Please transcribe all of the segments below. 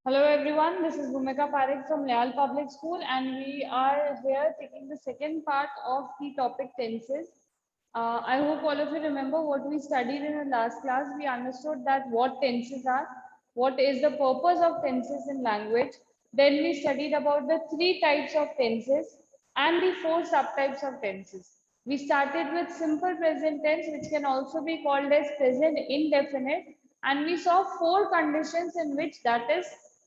Hello everyone, this is Bhumika Parekh from Leal Public School and we are here taking the second part of the topic tenses. I hope all of you remember what we studied in the last class. We understood that what tenses are, what is the purpose of tenses in language. Then we studied about the three types of tenses and the four subtypes of tenses. We started with simple present tense, which can also be called as present indefinite, and we saw four conditions in which that is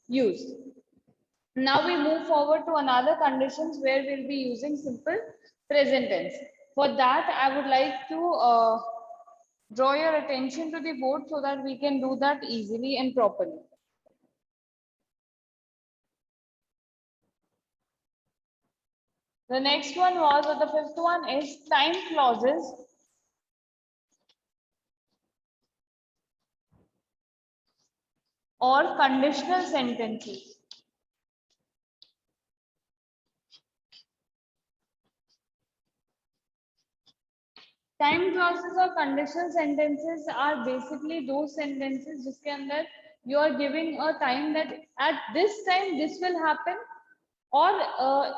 used. Now we move forward to another conditions where we'll be using simple present tense. For that, I would like to draw your attention to the board so that we can do that easily and properly. The next one was, or the fifth one is time clauses or conditional sentences. Time clauses or conditional sentences are basically those sentences जिसके अंदर you are giving a time that at this time this will happen or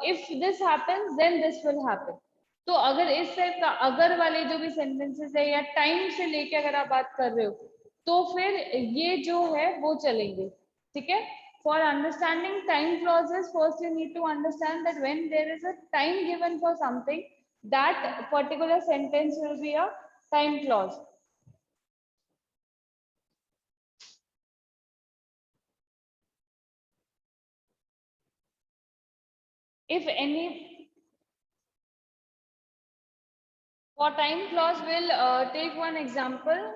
if this happens then this will happen. तो अगर इस type का अगर वाले जो भी सेंटेंसेस है या टाइम से लेके अगर आप बात कर रहे हो तो फिर ये जो है वो चलेंगे. ठीक है. For understanding time clauses, first you need to understand that when there is a time given for something, that particular sentence will be a time clause. If any, for time clause, we'll take one example.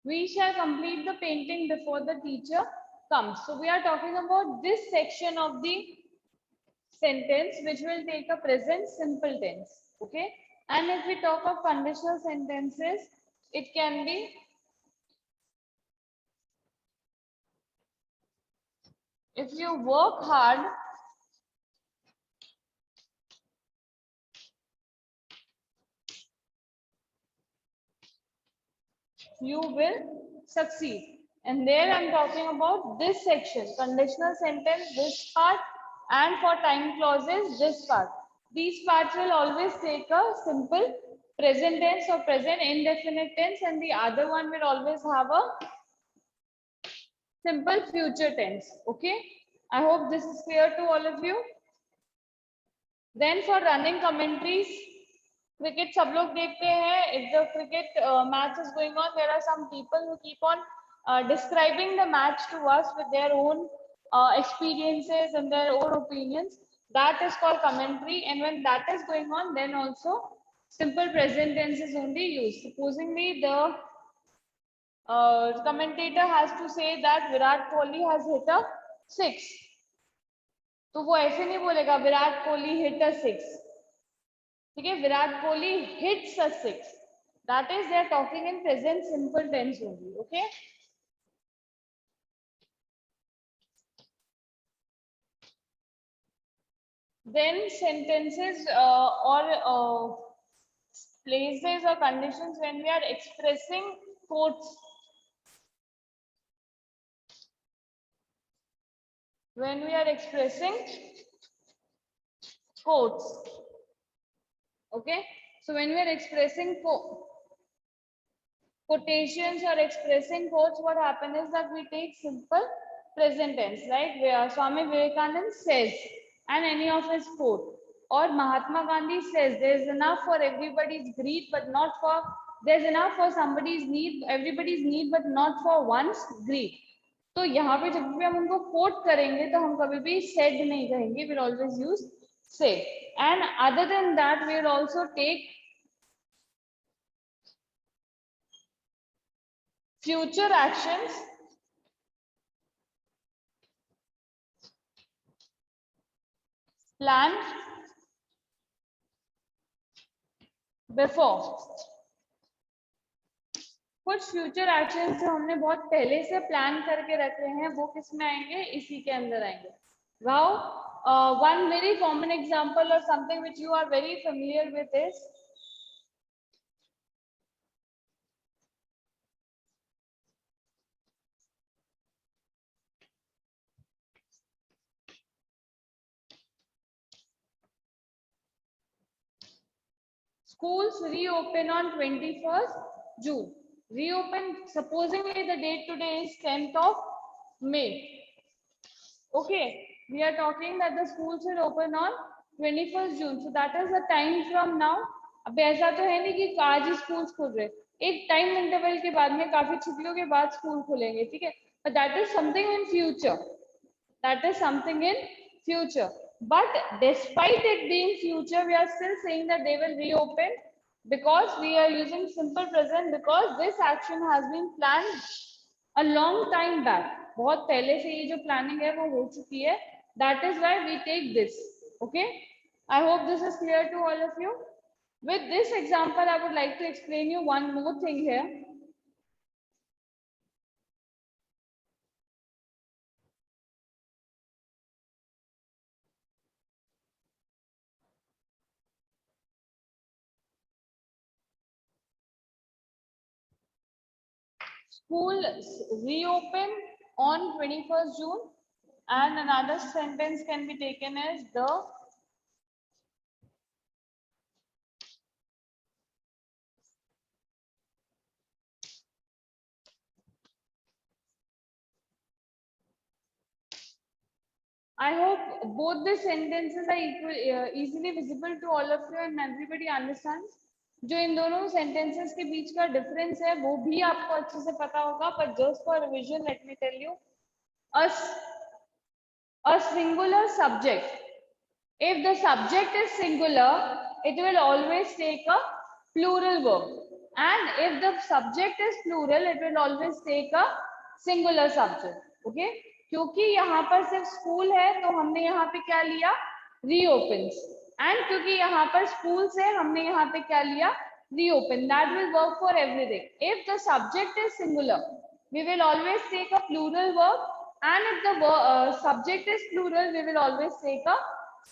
We shall complete the painting before the teacher comes. So we are talking about this section of the sentence which will take a present simple tense. Okay. And if we talk of conditional sentences, it can be if you work hard, you will succeed. And there I'm talking about this section, conditional sentence, this part, and for time clauses, this part. These parts will always take a simple present tense or present indefinite tense, and the other one will always have a simple future tense. Okay. I hope this is clear to all of you. Then for running commentaries, cricket सब लोग देखते हैं. If the cricket match is going on, there are some people who keep on describing the match to us with their own experiences and their own opinions. That is called commentary, and when that is going on, then also simple present tense is only used. Supposingly the commentator has to say that Virat Kohli has hit a 6. तो वो ऐसे नहीं बोलेगा Virat Kohli hit अ 6. ठीक है. Virat Kohli hits a 6. That is, they are talking in present simple tense only. Okay. Then sentences or places or conditions when we are expressing quotes. When we are expressing quotes. Okay. So when we are expressing quotations or expressing quotes, what happens is that we take simple present tense, right? Where Swami Vivekananda says, and any of his quote, or Mahatma Gandhi says, there is enough for everybody's greed, but not for, there's enough for somebody's need, everybody's need, but not for one's greed. तो यहाँ पे जब भी हम उनको coat करेंगे तो हम कभी भी said नहीं कहेंगे, we'll always use say. And other than that, we'll also take future actions plan before. कुछ फ्यूचर एक्शन जो हमने बहुत पहले से प्लान करके रखे हैं वो किस में आएंगे, इसी के अंदर आएंगे. Wow, one very common example or something which you are very familiar with is schools reopen on 21st June. Reopen, supposingly the date today is 10th of May. Okay, we are talking that the schools will open on 21st June. So that is the time from now. अब ऐसा तो है नहीं कि आज ही school खुल रहे, एक टाइम इंटरवल के बाद में काफी छुट्टियों के बाद स्कूल खुलेंगे, ठीक है. But that is something in future. That is something in future. But despite it being future, we are still saying that they will reopen because we are using simple present because this action has been planned a long time back. बहुत पहले से ये जो planning है वो हो चुकी है. That is why we take this. Okay. I hope this is clear to all of you. With this example, I would like to explain you one more thing here. School reopen on 21st June, and another sentence can be taken as the I hope both the sentences are easily visible to all of you and everybody understands. जो इन दोनों sentences के बीच का difference है वो भी आपको अच्छे से पता होगा, but just for revision let me tell you, a singular subject, if the subject is singular it will always take a plural verb, and if the subject is plural it will always take a singular subject. Okay, क्योंकि यहाँ पर सिर्फ school है तो हमने यहाँ पे क्या लिया, रीओपन्स, एंड क्योंकि यहाँ पर स्कूल से हमने यहाँ पे क्या लिया, reopen. That will work for everything. If the subject is singular we will always take a plural verb, and if the subject is plural we will always take a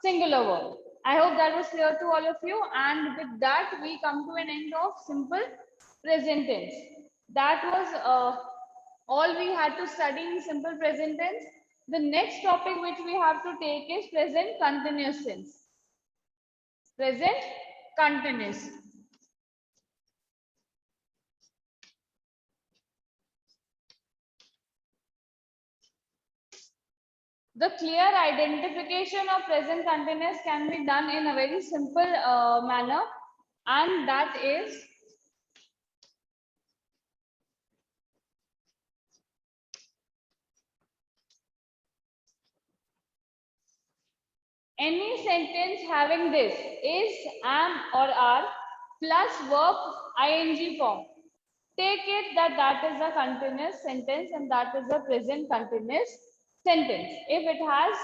singular verb. I hope that was clear to all of you, and with that we come to an end of simple present tense. That was all we had to study in simple present tense. The next topic which we have to take is present continuous tense. Present continuous. The clear identification of present continuous can be done in a very simple manner, and that is any sentence having this is, am or are plus verb ing form. Take it that that is a continuous sentence and that is a present continuous sentence. If it has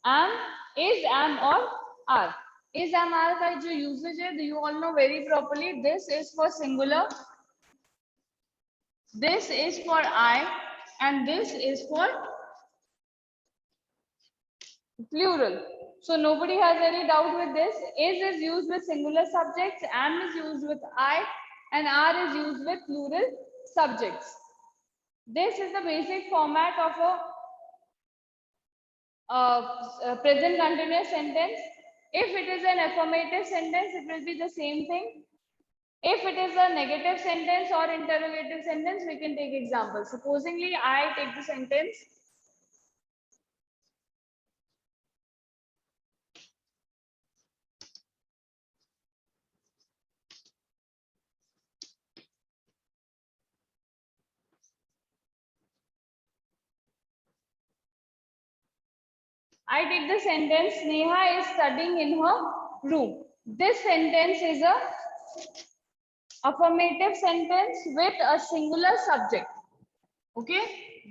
am, is, am or are. Is, am, are का जो usage है, you all know very properly. This is for singular, this is for I, and this is for plural. So nobody has any doubt with this. Is used with singular subjects, am is used with I, and are is used with plural subjects. This is the basic format of a present continuous sentence. If it is an affirmative sentence, it will be the same thing. If it is a negative sentence or interrogative sentence, we can take examples. Supposingly, I take the sentence. I take the sentence, Neha is studying in her room. This sentence is a affirmative sentence with a singular subject. Okay,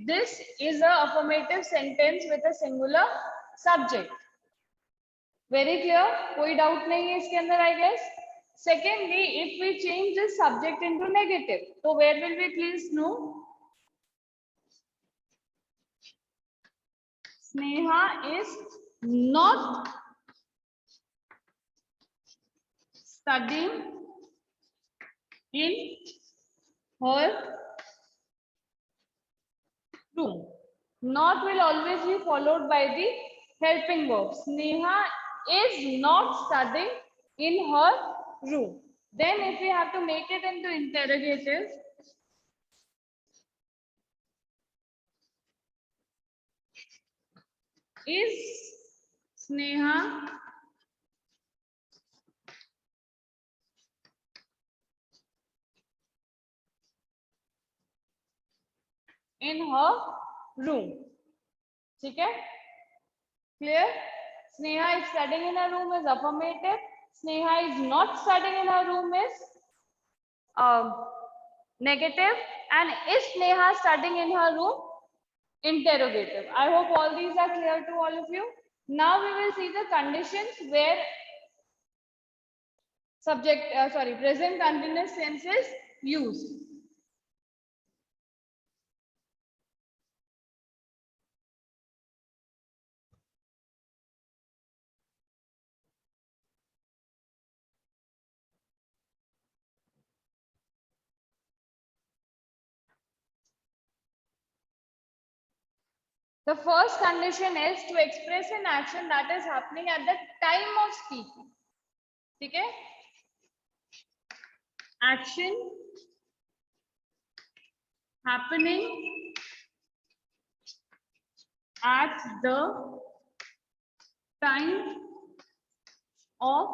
this is a affirmative sentence with a singular subject. Very clear? कोई doubt नहीं है इसके अंदर, I guess. Secondly, if we change this subject into negative, so where will we please know? Sneha is not studying in her room. Not will always be followed by the helping verb. Sneha is not studying in her room. Then if we have to make it into interrogative, is Sneha in her room? ठीक है? Clear? Sneha is studying in her room is affirmative. Sneha is not studying in her room is negative. And is Sneha studying in her room? Interrogative. I hope all these are clear to all of you. Now we will see the conditions where present continuous tense is used. The first condition is to express an action that is happening at the time of speaking. Okay? Action happening at the time of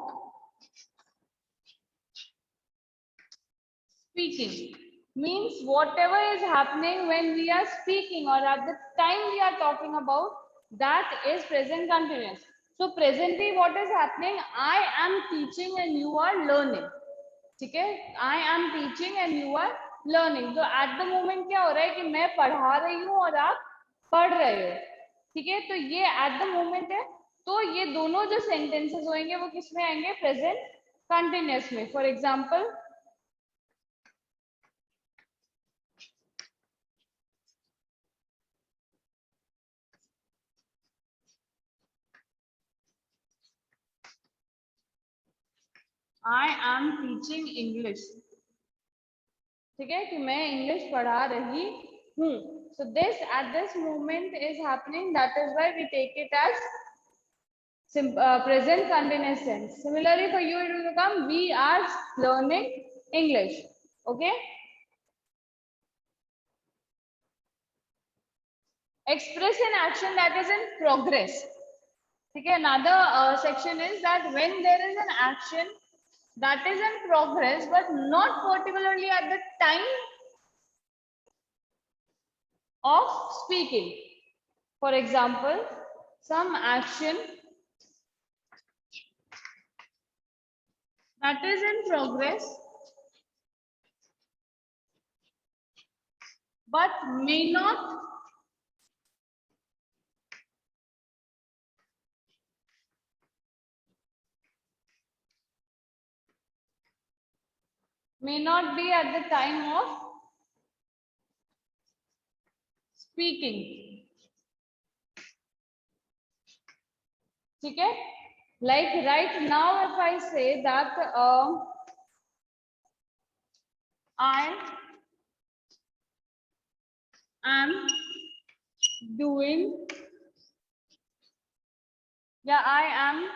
speaking. Means whatever is happening when we are speaking or at the time we are talking about, that is present continuous. So presently what is happening? I am teaching and you are learning. ठीक है? I am teaching and you are learning. तो at the moment क्या हो रहा है कि मैं पढ़ा रही हूँ और आप पढ़ रहे हो. ठीक है? तो ये at the moment है. तो ये दोनों जो sentences होंगे वो किस में आएंगे? Present continuous में. For example, I am teaching English. ठीक है कि मैं इंग्लिश पढ़ा रही हूँ. So this at this moment is happening. That is why we take it as present continuous tense. Similarly, for you it will become we are learning English. Okay. Express an action that is in progress. Okay. Another section is that when there is an action that is in progress but not particularly at the time of speaking. For example, some action that is in progress but may not be at the time of speaking. Okay? Like right now, if I say that I am doing, yeah, I am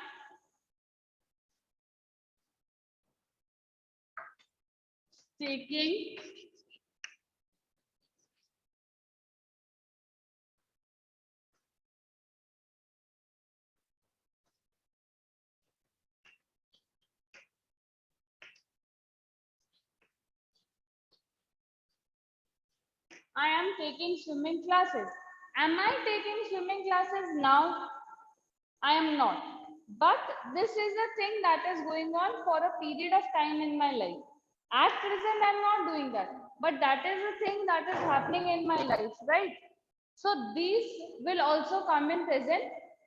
taking swimming classes. Am I taking swimming classes now? I am not. But this is a thing that is going on for a period of time in my life. At present, I'm not doing that. But that is a thing that is happening in my life, right? So these will also come in present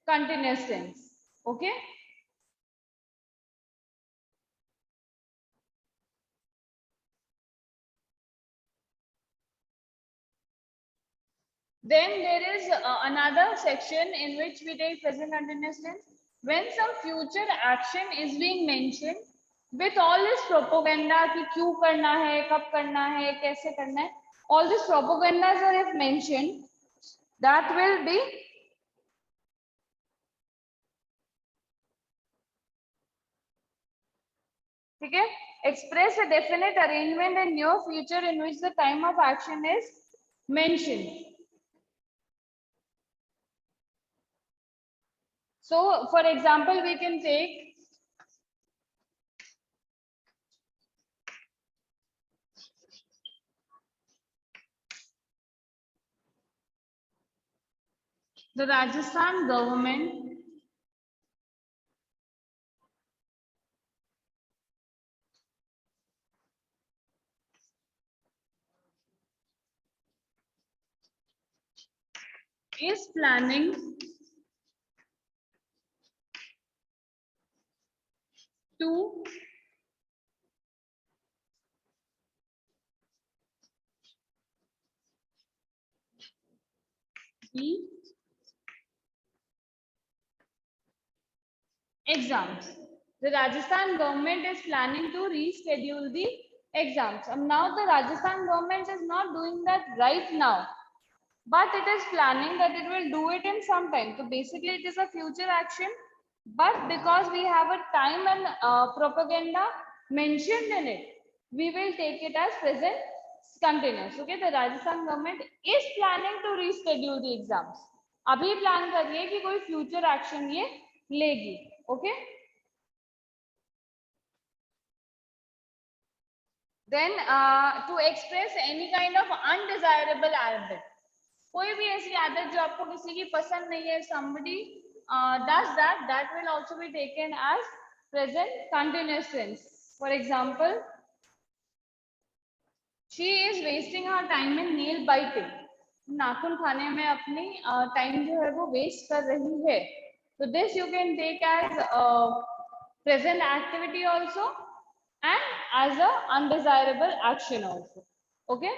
continuous tense. Okay? Then there is another section in which we take present continuous tense. When some future action is being mentioned with all this propaganda कि क्यों करना है, कब करना है, कैसे करना है, all this propagandas are if mentioned, that will be ठीक है, express a definite arrangement in near future in which the time of action is mentioned. So, for example, we can take the Rajasthan government is planning to be exams. The Rajasthan government is planning to reschedule the exams. And now the Rajasthan government is not doing that right now, but it is planning that it will do it in some time. So basically it is a future action, but because we have a time and propaganda mentioned in it, we will take it as present continuous. Okay, the Rajasthan government is planning to reschedule the exams. अभी plan कर रही है कि कोई future action ये लेगी. Okay. Then to express any kind of undesirable habit, कोई भी ऐसी आदत जो आपको किसी की पसंद नहीं है, somebody does that, that will also be taken as present continuous tense. For example, she is wasting her time in nail biting. नाखून खाने में अपनी टाइम जो है वो वेस्ट कर रही है. So this you can take as present activity also and as a undesirable action also. Okay.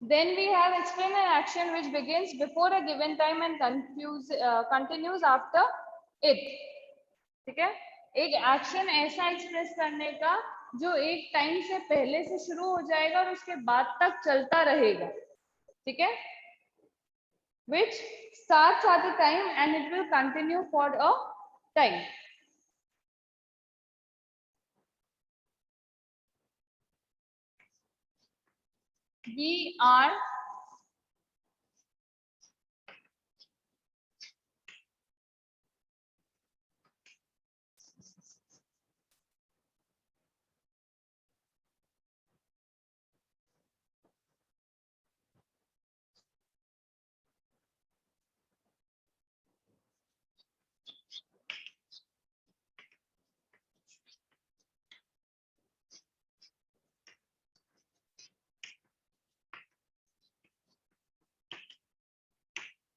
Then we have explain an action which begins before a given time and continues after it. ठीक है, एक action ऐसा express करने का जो एक time से पहले से शुरू हो जाएगा और उसके बाद तक चलता रहेगा. ठीक है, which starts at a time and it will continue for a time.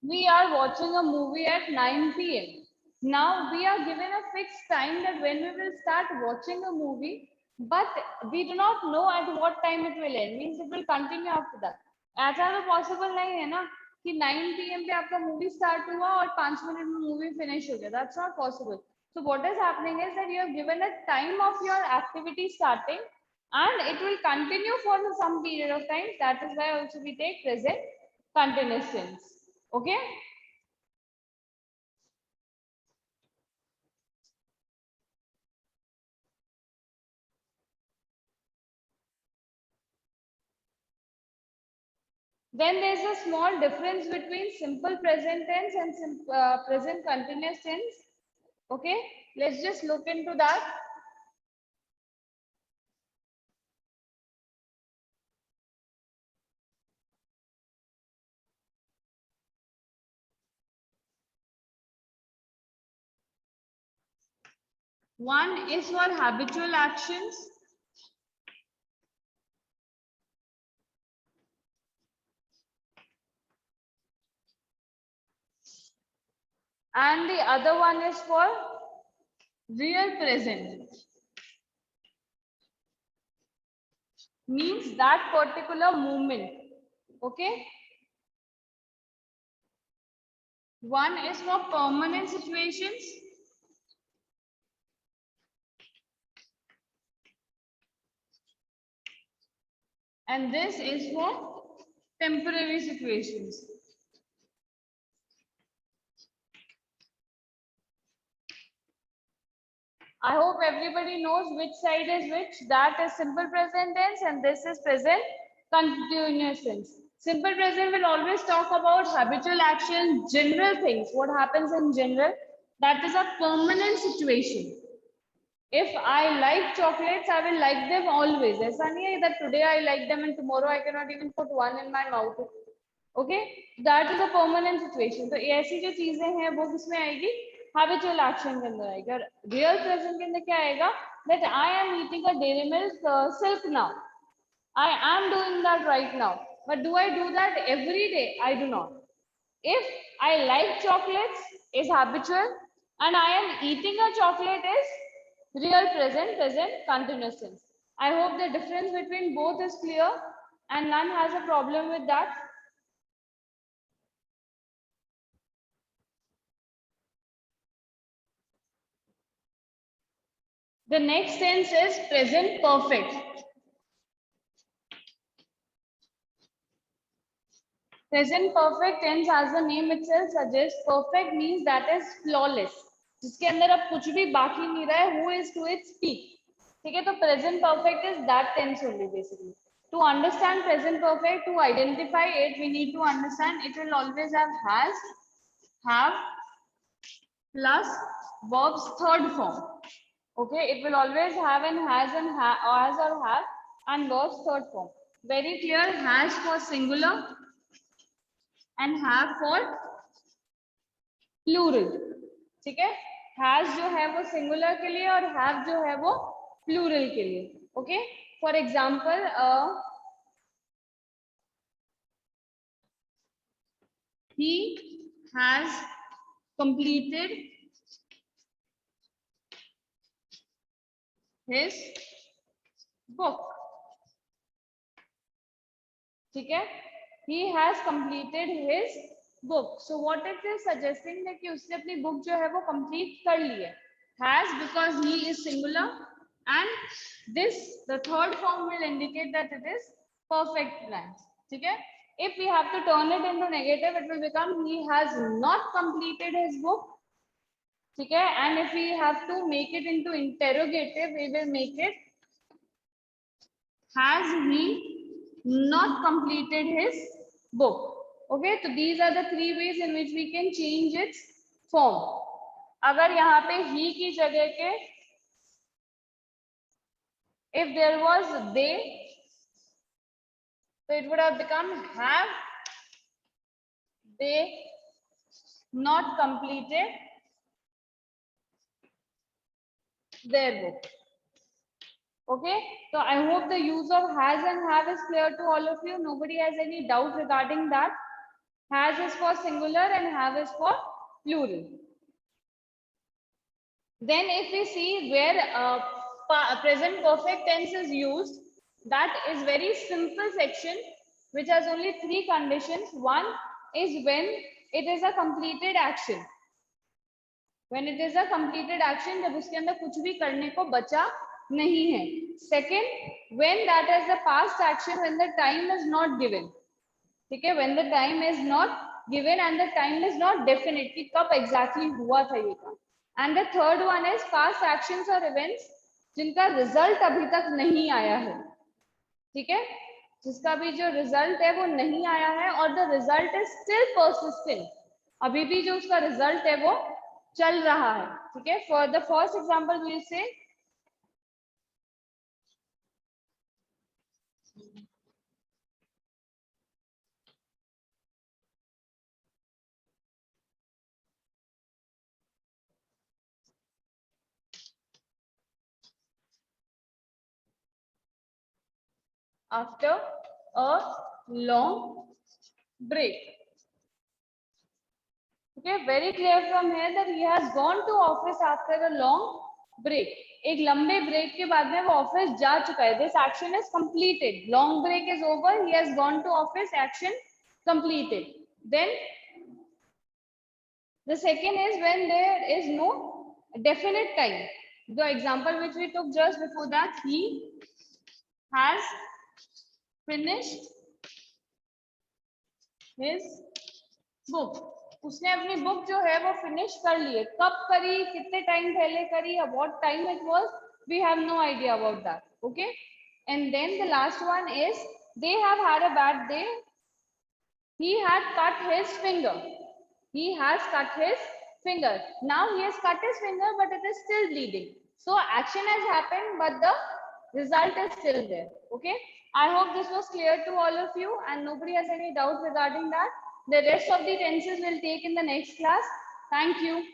We are watching a movie at 9 p.m. Now we are given a fixed time that when we will start watching a movie, but we do not know at what time it will end. Means it will continue after that. ऐसा तो possible नहीं है ना कि 9 p.m. पे आपका movie start हुआ और 5 मिनट में movie finish हो गया. That's not possible. So what is happening is that you have given a time of your activity starting and it will continue for some period of time. That is why also we take present continuous tense. Okay. Then there's a small difference between simple present tense and present continuous tense. Okay, let's just look into that. One is for habitual actions. And the other one is for real present. Means that particular moment. Okay. One is for permanent situations. And this is for temporary situations. I hope everybody knows which side is which. That is simple present tense and this is present continuous tense. Simple present will always talk about habitual action, general things, what happens in general. That is a permanent situation. If I like chocolates, I will like them always. ऐसा नहीं है that today I like them and tomorrow I cannot even put one in my mouth. Okay, that is a permanent situation. तो ऐसी जो चीजें हैं वो किसमें आएगी? Habitual action के अंदर आएगा. Real present के अंदर क्या आएगा? That I am eating a dairy milk silk now. I am doing that right now. But do I do that every day? I do not. If I like chocolates is habitual and I am eating a chocolate is real present, present continuous tense. I hope the difference between both is clear and none has a problem with that. The next tense is present perfect. Present perfect tense, as the name itself suggests, perfect means that is flawless. जिसके अंदर अब कुछ भी बाकी नहीं रहा है, who is to its peak. ठीक है, तो present perfect is that tense only basically. To understand present perfect, to identify it, we need to understand it will always have has, have, plus verb's third form. Okay, it will always have an has and has or have and verb's third form. Very clear, has for singular and have for plural. ठीक है, has जो है वो singular के लिए और have जो है वो प्लूरल के लिए. Okay, for example he has completed his book. ठीक है, he has completed his book. So what it is suggesting that कि उसने अपनी book जो है वो complete कर ली है. Has because he is singular and this the third form will indicate that it is perfect tense. ठीक है, if we have to turn it into negative it will become he has not completed his book. ठीक है, and if we have to make it into interrogative we will make it has he not completed his book. Okay, so these are the three ways in which we can change its form. अगर यहाँ पे he की जगह के if there was they, so it would have become have they not completed their book. Okay, so I hope the use of has and have is clear to all of you. Nobody has any doubt regarding that. Has is for singular and have is for plural. Then if we see where present perfect tense is used, that is very simple section which has only three conditions. One is when it is a completed action. When it is a completed action, जब उसके अंदर कुछ भी करने को बचा नहीं है. Second, when that is the past action when the time is not given. ठीक है, when the time is not given and the time is not definite कि कब exactly हुआ था ये काम. And the third one is past actions or events जिनका result अभी तक नहीं आया है. ठीक है, जिसका भी जो result है वो नहीं आया है और the result is still persistent. अभी भी जो उसका result है वो चल रहा है. ठीक है, for the first example we will say after a long break. Okay, very clear from here that he has gone to office after a long break. एक लंबे ब्रेक के बाद में वो ऑफिस जा चुका है. This action is completed. Long break is over. He has gone to office. Action completed. Then The second is when there is no definite time. The example which we took just before that, he has finished his book. उसने अपनी book जो है वो finish कर ली है. कब करी, कितने टाइम पहले करी, what time it was, we have no idea about that. Okay, and then the last one is they have had a bad day. He had cut his finger. He has cut his finger. Now he has cut his finger, but it is still bleeding. So action has happened, but the result is still there. Okay. I hope this was clear to all of you and nobody has any doubt regarding that. The rest of the tenses we'll take in the next class. Thank you.